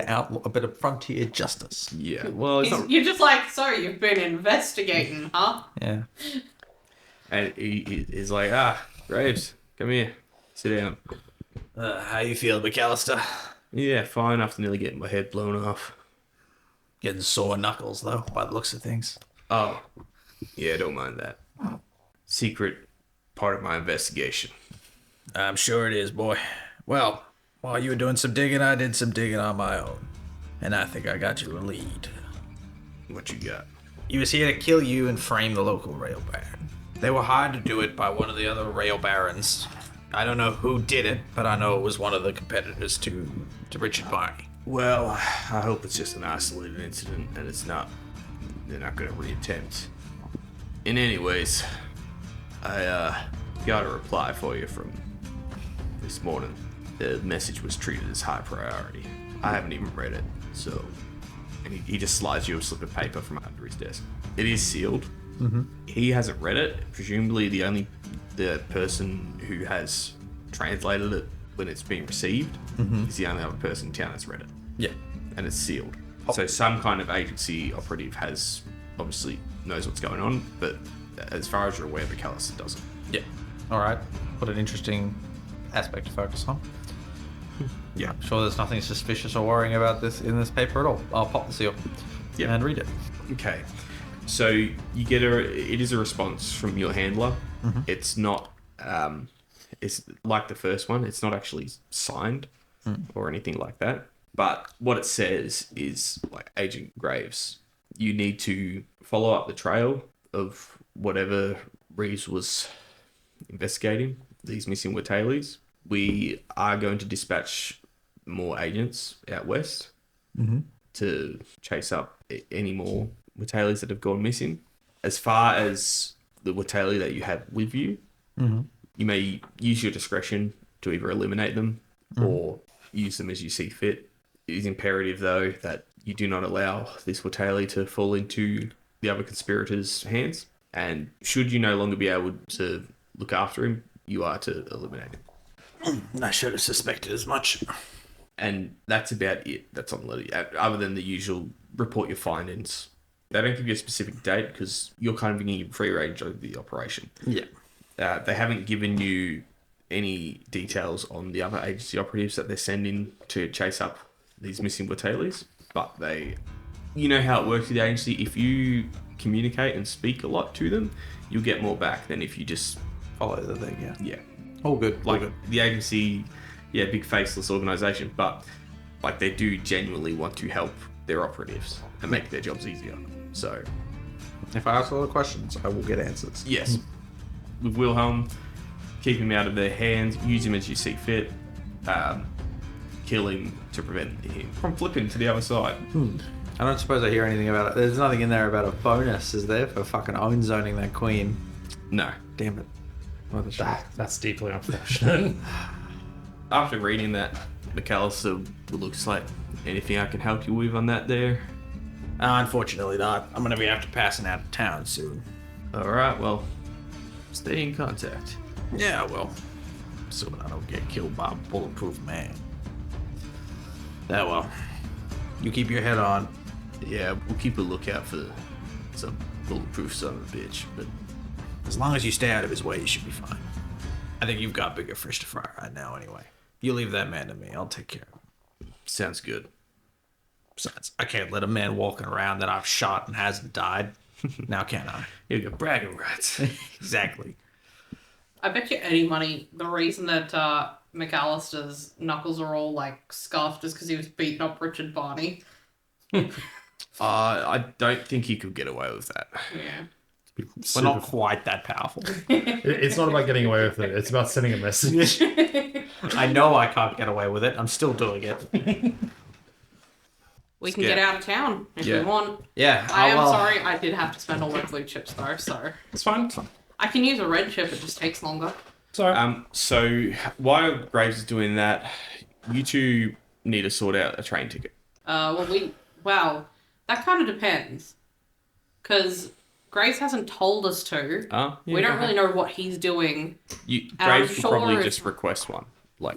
S3: of frontier justice.
S1: Yeah. Well, it's not,
S2: You're just like, so you've been investigating, huh?
S3: Yeah.
S1: and he's like, Graves, come here, sit down.
S3: How you feel, McCallister?
S1: Yeah, fine. After nearly getting my head blown off.
S3: Getting sore knuckles, though, by the looks of things.
S1: Oh, yeah, don't mind that. Secret part of my investigation.
S3: I'm sure it is, boy. Well, while you were doing some digging, I did some digging on my own. And I think I got you a lead.
S1: What you got?
S3: He was here to kill you and frame the local rail baron. They were hired to do it by one of the other rail barons. I don't know who did it, but I know it was one of the competitors to Richard Barney.
S1: Well, I hope it's just an isolated incident and they're not going to reattempt. In any ways, I got a reply for you from this morning. The message was treated as high priority. I haven't even read it, so... And he just slides you a slip of paper from under his desk. It is sealed. Mm-hmm. He hasn't read it. Presumably the person who has translated it when it's being received is the only other person in town that's read it.
S3: Yeah.
S1: And it's sealed. So some kind of agency operative obviously knows what's going on, but as far as you're aware, McCallister doesn't.
S3: Yeah. All right. What an interesting aspect to focus on.
S1: Yeah.
S3: I'm sure there's nothing suspicious or worrying about this in this paper at all. I'll pop the seal and read it.
S1: Okay. So you get it is a response from your handler. Mm-hmm. It's not, it's like the first one. It's not actually signed or anything like that. But what it says is, like, Agent Graves, you need to follow up the trail of whatever Reeves was investigating, these missing Wataleys. We are going to dispatch more agents out west to chase up any more Wataleys that have gone missing. As far as the Watalee that you have with you, you may use your discretion to either eliminate them or use them as you see fit. It is imperative, though, that you do not allow this Watalee to fall into the other conspirators' hands. And should you no longer be able to look after him, you are to eliminate him.
S3: I should have suspected as much.
S1: And that's about it. That's on the other than the usual report your findings. They don't give you a specific date because you're kind of giving free range of the operation.
S3: Yeah.
S1: They haven't given you any details on the other agency operatives that they're sending to chase up these missing Wataleys, but you know how it works with the agency. If you communicate and speak a lot to them, you'll get more back than if you just
S3: Follow the thing, yeah.
S1: Yeah.
S3: All good.
S1: Like,
S3: all good.
S1: the agency, big faceless organisation, but like they do genuinely want to help their operatives and make their jobs easier. So,
S4: If I ask a lot of questions, I will get answers.
S1: yes, with Wilhelm, keep him out of their hands, use him as you see fit, kill him to prevent him from flipping to the other side.
S4: I don't suppose I hear anything about it. There's nothing in there about a bonus, is there, for fucking own zoning that queen?
S1: No.
S4: Damn it. What a shame.
S5: That's deeply unfortunate.
S1: After reading that, McCallister looks like, anything I can help you with on that there?
S3: Unfortunately not. I'm going to be after passing out of town soon.
S1: Alright, well, stay in contact.
S3: Yeah, well, so I don't get killed by a bulletproof man. Yeah, well, you keep your head on.
S1: Yeah, we'll keep a lookout for some bulletproof son of a bitch, but
S6: As long as you stay out of his way, you should be fine. I think you've got bigger fish to fry right now anyway. You leave that man to me. I'll take care of him.
S1: sounds good.
S6: Besides, I can't let a man walking around that I've shot and hasn't died. Now can I?
S1: You got bragging rights.
S6: Exactly.
S2: I bet you any money the reason that McCallister's knuckles are all like scuffed is because he was beating up Richard Barney.
S1: I don't think he could get away with that.
S2: Yeah.
S6: We're not quite that powerful.
S5: It's not about getting away with it. It's about sending a message.
S6: I know I can't get away with it. I'm still doing it.
S2: We can get out of town if we want.
S6: Yeah.
S2: I am sorry, I did have to spend all those blue chips though, so
S5: It's fine.
S2: I can use a red chip, it just takes longer.
S5: Sorry.
S1: So while Graves is doing that, you two need to sort out a train ticket.
S2: Well, that kind of depends. Because Grace hasn't told us to. We don't really know what he's doing.
S1: Graves will probably just request one.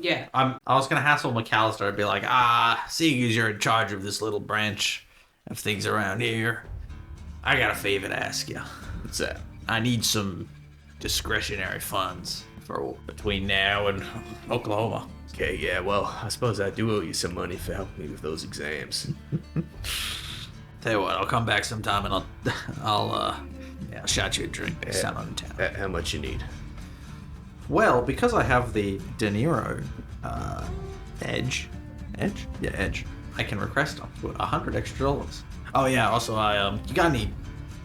S2: Yeah.
S6: I was going to hassle McCallister and be like, seeing as you're in charge of this little branch of things around here, I got a favor to ask you.
S1: What's that?
S6: I need some discretionary funds for between now and Oklahoma.
S1: Okay, yeah, well, I suppose I do owe you some money for helping me with those exams.
S6: Tell you what, I'll come back sometime and I'll shot you a drink next time I'm in town.
S1: How much you need?
S4: Well, because I have the De Niro edge, I can request up to $100 extra.
S6: Oh yeah, also you got any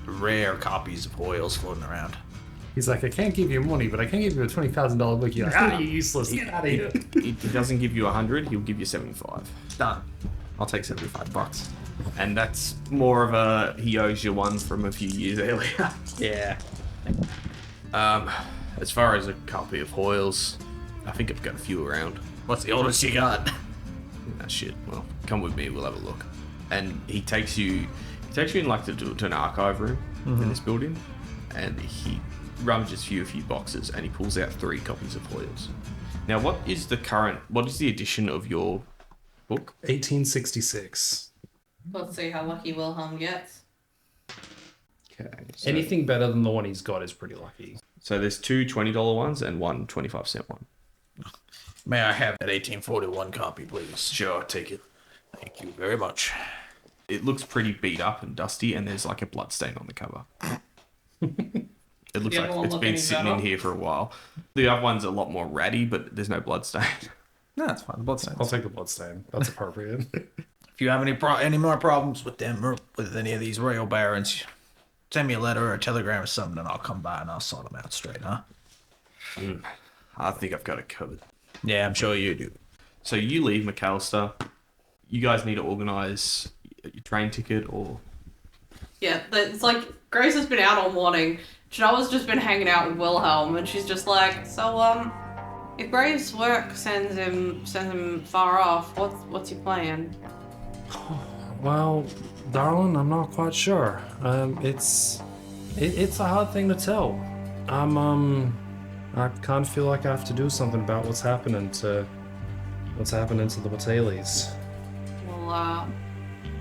S6: rare copies of Hoyles floating around?
S5: He's like, I can't give you money, but I can give you a $20,000 book. You're like, you're useless. Get out of here.
S1: He doesn't give you 100, he'll give you 75.
S6: Done.
S4: I'll take $75.
S1: And that's more of a he owes you one from a few years earlier.
S6: Yeah.
S1: As far as a copy of Hoyles, I think I've got a few around.
S6: What's the oldest you got?
S1: Ah, shit. Well, come with me, we'll have a look. And he takes you in like to an archive room in this building, and he rummages through a few boxes and he pulls out 3 copies of Hoyles. Now, what is the edition of your book?
S5: 1866.
S2: Let's see how lucky Wilhelm gets.
S1: Okay. So,
S5: Anything better than the one he's got is pretty lucky.
S1: so there's 2 $20 ones and 1 25-cent one.
S6: May I have that 1841 copy, please?
S1: Sure, take it.
S6: Thank you very much.
S1: It looks pretty beat up and dusty, and there's like a blood stain on the cover. It looks
S2: The
S1: like
S2: other one
S1: it's
S2: look
S1: been
S2: any
S1: sitting
S2: better?
S1: in here for a while. The other one's a lot more ratty, but there's no blood stain.
S4: No, that's fine. The bloodstains.
S5: I'll take the bloodstain. That's appropriate.
S6: If you have any more problems with them or with any of these rail barons, send me a letter or a telegram or something, and I'll come by and I'll sort them out straight, huh?
S1: I think I've got it covered.
S6: Yeah, I'm sure you do.
S1: So you leave McCallister. You guys need to organise your train ticket or...
S2: Yeah, it's like Grace has been out all morning. Chenoa's just been hanging out with Wilhelm, and she's just like, so if Graves' work sends him far off, what's your plan?
S5: Well, darling, I'm not quite sure. It's a hard thing to tell. I kind of feel like I have to do something about what's happening to the Batales.
S2: Well,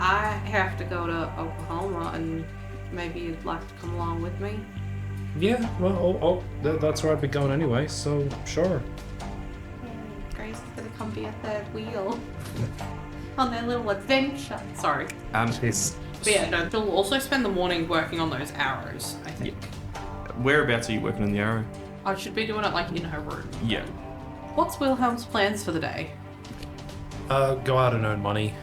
S2: I have to go to Oklahoma, and maybe you'd like to come along with me.
S5: Yeah, well, that's where I'd be going anyway, so sure.
S2: Grace is gonna come be at that wheel on their little adventure. Sorry.
S5: Jeez.
S2: But yeah, no, she'll also spend the morning working on those arrows, I think.
S1: Whereabouts are you working on the arrow?
S2: I should be doing it like in her room.
S1: Yeah.
S2: What's Wilhelm's plans for the day?
S5: Go out and earn money.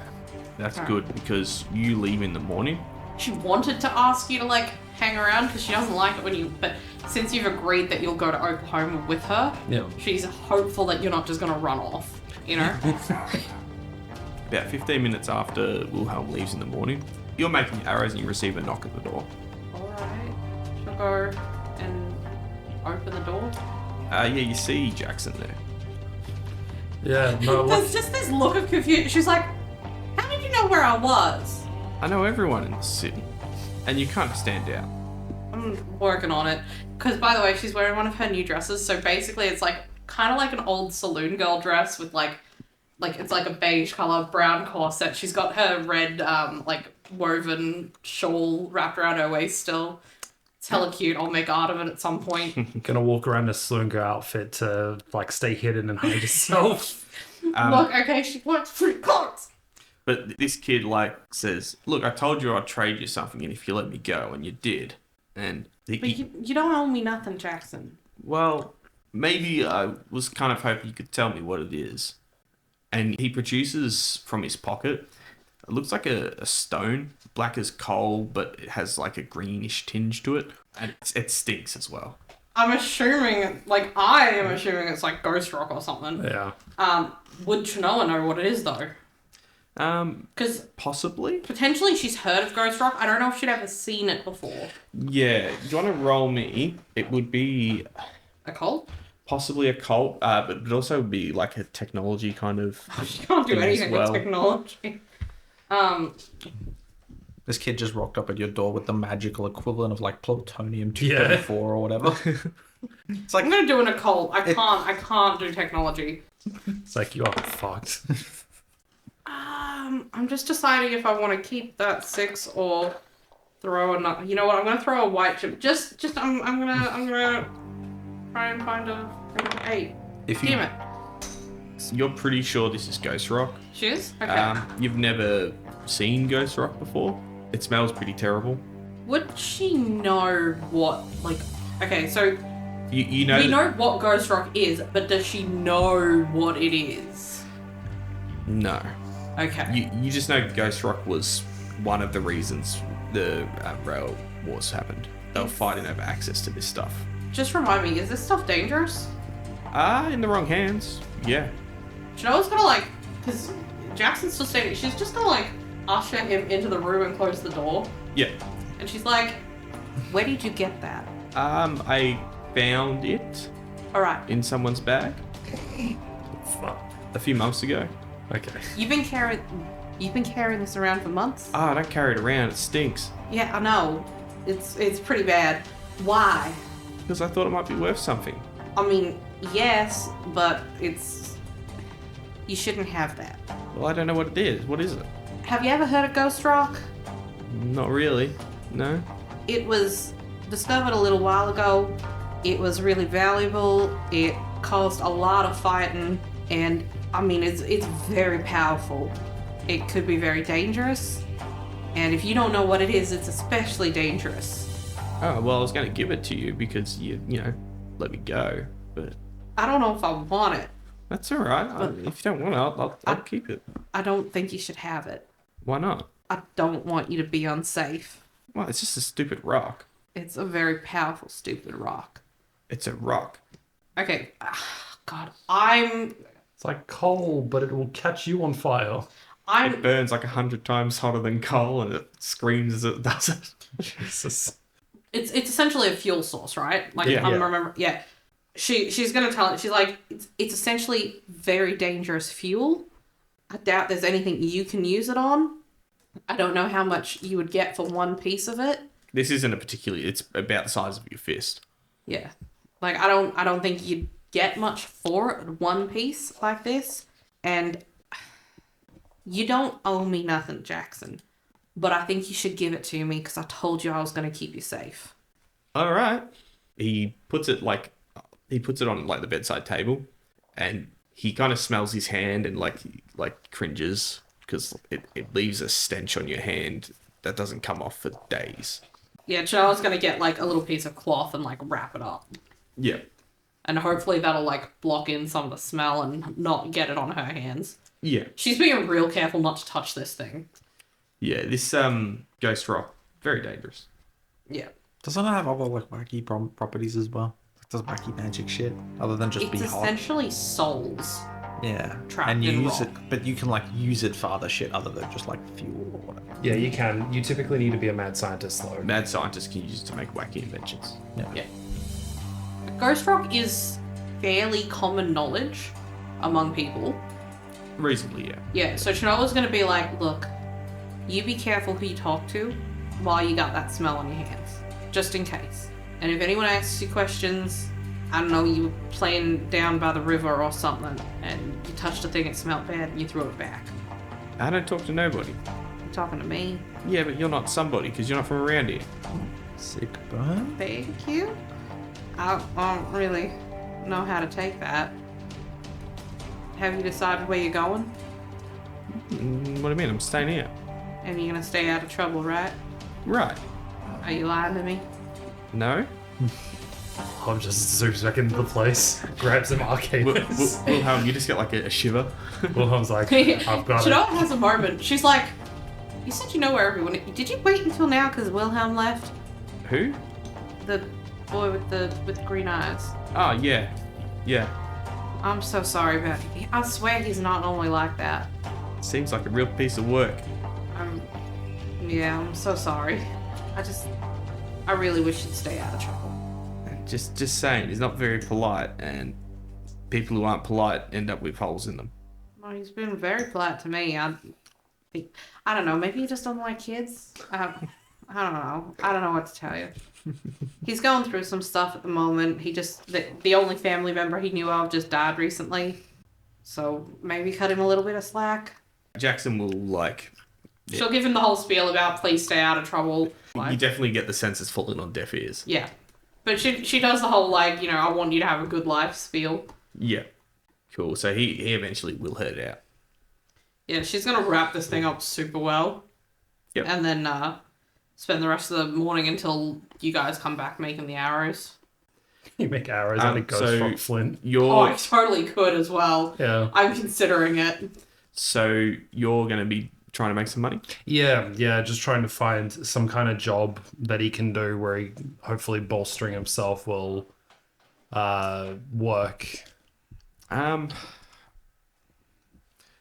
S1: That's
S2: Alright.
S1: good because you leave in the morning.
S2: She wanted to ask you to like hang around because she doesn't like it when you, but since you've agreed that you'll go to Oklahoma with her,
S5: Yeah.
S2: she's hopeful that you're not just gonna run off, you know?
S1: About 15 minutes after Wilhelm leaves in the morning, you're making arrows and you receive a knock at the door.
S2: Alright. She'll go and open the door.
S1: Yeah, you see Jackson there.
S5: Yeah, no,
S2: There's just this look of confusion. She's like, how did you know where I was?
S1: I know everyone in the city, and you kind of stand out.
S2: I'm working on it. Because, by the way, she's wearing one of her new dresses. So basically, it's like kind of like an old saloon girl dress with like it's like a beige color, brown corset. She's got her red, like woven shawl wrapped around her waist still. It's hella cute. I'll make art of it at some point.
S5: Gonna walk around a Slunga outfit to like stay hidden and hide yourself.
S2: Look, okay, she works pretty close.
S1: But this kid like says, "Look, I told you I'd trade you something, and if you let me go, and you did." And
S2: But you don't owe me nothing, Jackson.
S1: well, maybe I was kind of hoping you could tell me what it is. And he produces from his pocket. It looks like a stone, black as coal, but it has like a greenish tinge to it, and it stinks as well.
S2: I'm assuming, like, I am assuming it's like ghost rock or something.
S5: Yeah.
S2: Would Chenoa know what it is though? Because
S1: Possibly.
S2: potentially she's heard of ghost rock. I don't know if she'd ever seen it before.
S1: Yeah. Do you want to roll me? It would be
S2: A cult?
S1: possibly a cult, but it'd also be like a technology kind of.
S2: She can't do
S1: thing as
S2: anything
S1: well.
S2: with technology.
S6: This kid just rocked up at your door with the magical equivalent of like plutonium
S5: Yeah.
S6: 234 or whatever. It's like
S2: I'm gonna do an occult. I can't do technology.
S5: It's like you are fucked.
S2: I'm just deciding if I want to keep that 6 or throw another. You know what? I'm gonna throw a white chip. I'm gonna try and find a 8.
S6: if you
S2: Damn it.
S1: You're pretty sure this is ghost rock.
S2: She is? Okay.
S1: You've never seen ghost rock before. It smells pretty terrible.
S2: Would she know what, like, okay, so
S1: You know.
S2: we know what ghost rock is, but does she know what it is?
S1: No.
S2: Okay.
S1: You just know ghost rock was one of the reasons the rail wars happened. They were fighting over access to this stuff.
S2: Just remind me, is this stuff dangerous?
S1: In the wrong hands. Yeah.
S2: Chenoa's gonna, like, because Jackson's still standing, she's just gonna, like, usher him into the room and close the door.
S1: Yeah.
S2: And she's like, where did you get that?
S1: I found it
S2: Alright,
S1: in someone's bag
S5: Fuck.
S1: a few months ago.
S5: Okay.
S2: you've been carrying this around for months?
S1: I don't carry it around. It stinks.
S2: Yeah, I know. It's pretty bad. Why?
S1: Because I thought it might be worth something.
S2: I mean, yes, but you shouldn't have that.
S1: Well, I don't know what it is. What is it?
S2: Have you ever heard of ghost rock?
S1: Not really. No.
S2: It was discovered a little while ago. It was really valuable. It caused a lot of fighting, and I mean, it's very powerful. It could be very dangerous, and if you don't know what it is, it's especially dangerous.
S1: Oh, well, I was going to give it to you because you let me go. But
S2: I don't know if I want it.
S1: that's all right. If you don't want it, I'll keep it.
S2: I don't think you should have it.
S1: Why not?
S2: I don't want you to be unsafe.
S1: Well, it's just a stupid rock.
S2: It's a very powerful, stupid rock.
S1: It's a rock.
S2: Okay, God,
S5: It's like coal, but it will catch you on fire.
S1: It burns like 100 times hotter than coal, and it screams as it does it.
S5: Jesus.
S2: It's essentially a fuel source, right? Like,
S1: Yeah.
S2: remember, yeah. She's gonna tell it. She's like, it's essentially very dangerous fuel. I doubt there's anything you can use it on. I don't know how much you would get for one piece of it.
S1: This isn't a particularly. It's about the size of your fist.
S2: Yeah, like I don't think you'd get much for it, one piece like this. And you don't owe me nothing, Jackson. But I think you should give it to me because I told you I was going to keep you safe.
S1: All right. He puts it on like the bedside table, and he kind of smells his hand and like cringes because it leaves a stench on your hand that doesn't come off for days.
S2: Yeah, Chenoa's going to get like a little piece of cloth and like wrap it up.
S1: Yeah.
S2: And hopefully that'll like block in some of the smell and not get it on her hands.
S1: Yeah.
S2: She's being real careful not to touch this thing.
S1: Yeah. This ghost rock, very dangerous.
S2: Yeah.
S6: doesn't it have other like wacky properties as well? It does wacky magic shit other than just
S2: It's
S6: be hot.
S2: essentially souls.
S6: Yeah,
S2: trapped
S6: and you
S2: in
S6: use
S2: rock.
S6: it, but you can like use it for other shit other than just like fuel or whatever.
S5: Yeah, you can. You typically need to be a mad scientist, though.
S1: Mad scientists can use it to make wacky inventions.
S2: Yeah. Ghost rock is fairly common knowledge among people.
S1: Reasonably, yeah.
S2: Yeah, so Chenoa's going to be like, look, you be careful who you talk to while you got that smell on your hands, just in case. And if anyone asks you questions, I don't know, you were playing down by the river or something, and you touched a thing, it smelled bad, and you threw it back.
S1: I don't talk to nobody.
S2: talking to me.
S1: Yeah, but you're not somebody because you're not from around here.
S4: Sick burn.
S2: Thank you. I don't really know how to take that. Have you decided where you're going?
S1: What do you mean? I'm staying here.
S2: And you're gonna stay out of trouble, right?
S1: Right.
S2: Are you lying to me?
S1: No?
S5: Wilhelm just zooms back into the place, grabs some arcade.
S1: Wilhelm, you just get like a shiver.
S5: Wilhelm's like, I've got
S2: Chenoa
S5: it.
S2: has a moment. She's like, you said you know where everyone is. Did you wait until now because Wilhelm left?
S1: Who?
S2: The boy with the green eyes.
S1: Oh, yeah. Yeah.
S2: I'm so sorry, but I swear he's not normally like that.
S1: Seems like a real piece of work.
S2: Yeah, I'm so sorry. I really wish he'd stay out of trouble.
S1: Just saying, he's not very polite, and people who aren't polite end up with holes in them.
S2: Well, he's been very polite to me. I don't know. Maybe he just doesn't like kids. I don't know. I don't know what to tell you. He's going through some stuff at the moment. The only family member he knew of just died recently. So maybe cut him a little bit of slack.
S1: Jackson will,
S2: She'll give him the whole spiel about please stay out of trouble.
S1: you definitely get the sense it's falling on deaf ears.
S2: Yeah. But she does the whole, I want you to have a good life spiel.
S1: Yeah. Cool. So he eventually will head out.
S2: Yeah, she's going to wrap this thing up super well.
S1: Yep.
S2: And then spend the rest of the morning until you guys come back making the arrows.
S5: You make arrows out of ghost rock flint.
S2: Oh, I totally could as well.
S5: Yeah.
S2: I'm considering it.
S1: So you're going to be trying to make some money?
S5: Yeah, just trying to find some kind of job that he can do where he, hopefully bolstering himself, will work.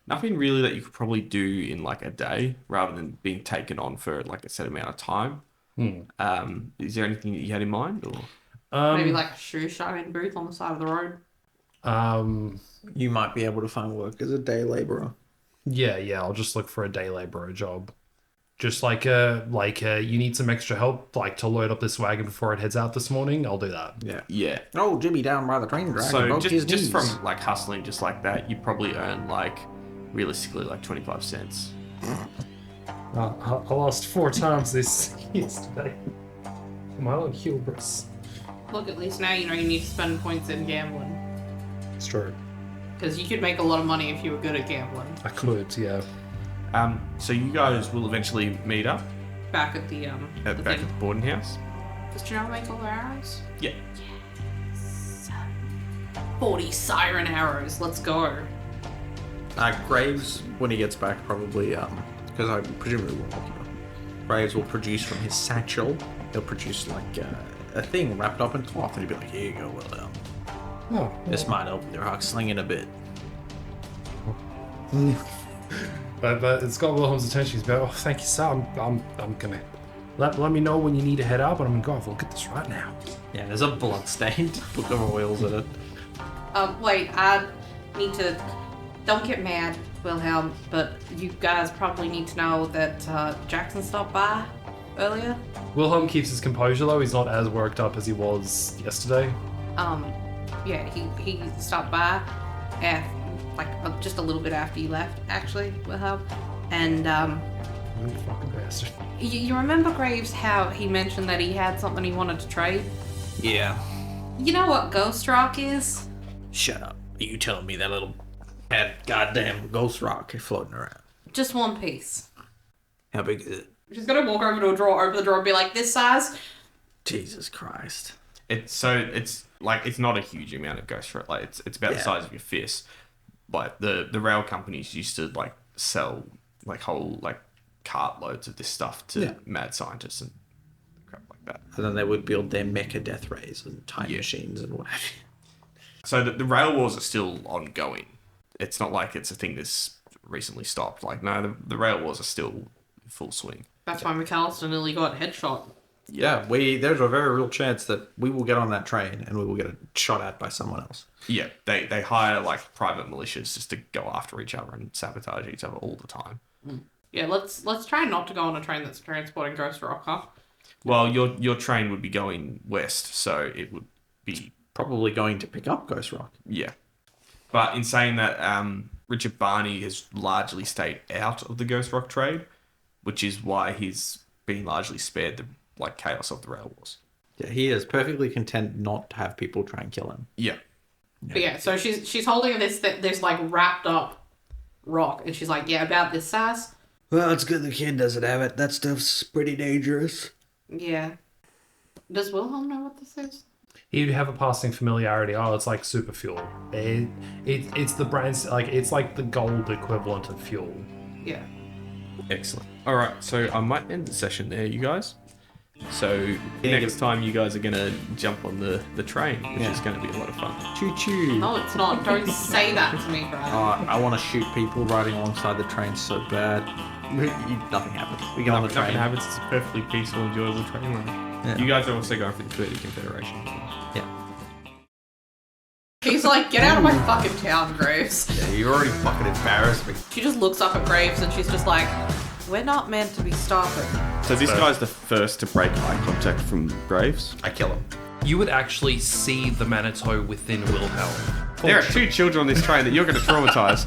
S1: Nothing really that you could probably do in a day rather than being taken on for a set amount of time. Is there anything that you had in mind, or
S2: Maybe a shoe shining booth on the side of the road.
S4: You might be able to find work as a day laborer.
S5: Yeah, I'll just look for a day laborer job. Just you need some extra help, to load up this wagon before it heads out this morning. I'll do that.
S1: Yeah.
S4: Oh, Jimmy down by the train track.
S1: So
S4: broke his
S1: just
S4: knees.
S1: from hustling just like that, you probably earn realistically 25 cents.
S5: I lost 4 times this yesterday. My own hubris.
S2: Look, at least now you know you need to spend points in gambling.
S5: It's true.
S2: Because you could make a lot of money if you were good at gambling.
S5: I could, yeah.
S1: So you guys will eventually meet up
S2: Back at the
S1: at the boarding house.
S2: Does Chenoa make all the arrows?
S1: Yeah.
S2: 40 siren arrows. Let's go.
S4: Graves, when he gets back, probably, because I presumably will lock him up. Graves will produce from his satchel, he'll produce a thing wrapped up in cloth, and he'll be like, here you go, Wilhelm.
S5: Oh,
S4: This might help with your Hexslinging a bit.
S5: But it's got Wilhelm's attention. He's like, oh, thank you, sir. I'm gonna let me know when you need to head out, but I'm gonna go have a look at this right now.
S4: Yeah, there's a blood-stained book of oils in it.
S2: Wait, I need to... Don't get mad, Wilhelm, but you guys probably need to know that Jackson stopped by earlier.
S5: Wilhelm keeps his composure though. He's not as worked up as he was yesterday.
S2: Yeah, he stopped by just a little bit after you left, actually, Wilhelm. And,
S5: You fucking bastard.
S2: you remember, Graves, how he mentioned that he had something he wanted to trade?
S3: Yeah.
S2: You know what Ghost Rock is?
S3: Shut up. Are you telling me that little
S4: Had goddamn ghost rock floating around.
S2: Just one piece.
S3: how big is it?
S2: She's gonna walk over to a drawer, open the drawer, and be like, this size?
S4: Jesus Christ.
S1: It's not a huge amount of ghost rock. It's about the size of your fist. The rail companies used to sell whole cartloads of this stuff to mad scientists and crap like that.
S4: And then they would build their mecha death rays and time machines and what have you.
S1: So the rail wars are still ongoing. It's not like it's a thing that's recently stopped. No, the rail wars are still full swing.
S2: That's why McCallister nearly got headshot.
S4: Yeah, there's a very real chance that we will get on that train and we will get shot at by someone else.
S1: Yeah, they hire private militias just to go after each other and sabotage each other all the time.
S2: Yeah, let's try not to go on a train that's transporting Ghost Rock, huh?
S1: Well, your train would be going west, so it would be
S4: Probably going to pick up Ghost Rock.
S1: yeah. But in saying that, Richard Barney has largely stayed out of the Ghost Rock trade. which is why he's been largely spared the chaos of the Rail Wars.
S4: Yeah, he is perfectly content not to have people try and kill him.
S1: Yeah.
S2: But yeah, so she's holding this like wrapped up rock, and she's like, yeah, about this sass.
S7: Well, it's good the kid doesn't have it. That stuff's pretty dangerous.
S2: Yeah. Does Wilhelm know what this is?
S5: He'd have a passing familiarity. Oh, it's like super fuel. It's the brand's it's like the gold equivalent of fuel.
S2: Yeah.
S1: Excellent. All right, so I might end the session there, you guys. So next time you guys are going to jump on the train, which is going to be a lot of fun.
S4: Choo-choo.
S2: No, it's not. Don't say that to me, Brad.
S4: I want to shoot people riding alongside the train so bad. Nothing happens. We get on the
S1: Nothing
S4: train.
S1: happens. It's a perfectly peaceful, enjoyable train ride.
S4: Yeah.
S1: You guys are also going for the 30 Confederation.
S4: Yeah.
S2: He's like, get out of my fucking town, Graves.
S4: Yeah, you already fucking embarrassed me.
S2: She just looks up at Graves and she's just like, we're not meant to be stopping.
S1: So this guy's the first to break eye contact from Graves.
S4: I kill him.
S5: You would actually see the Manitou within Wilhelm.
S1: There are 2 children on this train that you're going to traumatize.